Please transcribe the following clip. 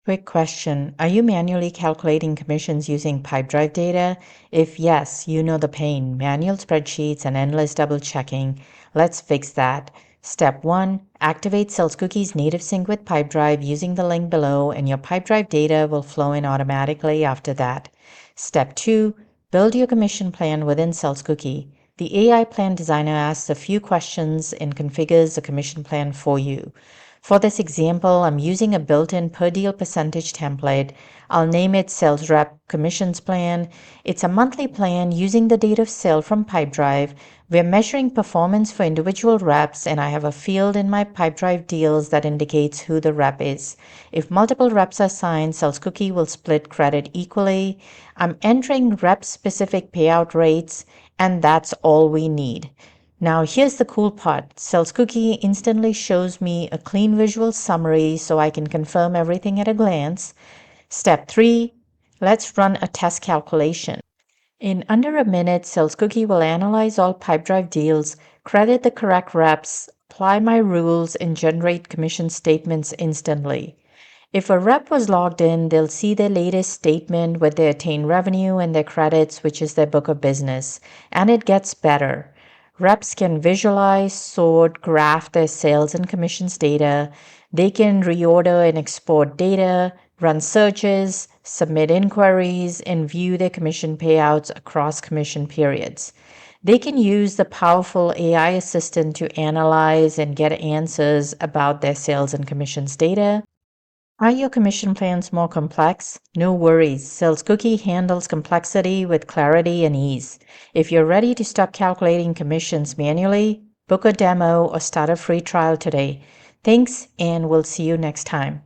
Quick question. Are you manually calculating commissions using Pipedrive data? If yes, you know the pain. Manual spreadsheets and endless double checking. Let's fix that. Step 1. Activate Sales Cookie's native sync with Pipedrive using the link below, and your Pipedrive data will flow in automatically after that. Step 2. Build your commission plan within Sales Cookie. The AI plan designer asks a few questions and configures the commission plan for you. For this example, I'm using a built-in per deal percentage template. I'll name it Sales Rep Commissions Plan. It's a monthly plan using the date of sale from Pipedrive. We're measuring performance for individual reps, and I have a field in my Pipedrive deals that indicates who the rep is. If multiple reps are assigned, Sales Cookie will split credit equally. I'm entering rep-specific payout rates, and that's all we need. Now here's the cool part. Sales Cookie instantly shows me a clean visual summary so I can confirm everything at a glance. Step 3. Let's run a test calculation. In under a minute, Sales Cookie will analyze all Pipedrive deals, credit the correct reps, apply my rules, and generate commission statements instantly. If a rep was logged in, they'll see their latest statement with their attained revenue and their credits, which is their book of business. And it gets better. Reps can visualize, sort, graph their sales and commissions data. They can reorder and export data, run searches, submit inquiries, and view their commission payouts across commission periods. They can use the powerful AI assistant to analyze and get answers about their sales and commissions data. Are your commission plans more complex? No worries. Sales Cookie handles complexity with clarity and ease. If you're ready to stop calculating commissions manually, book a demo or start a free trial today. Thanks, and we'll see you next time.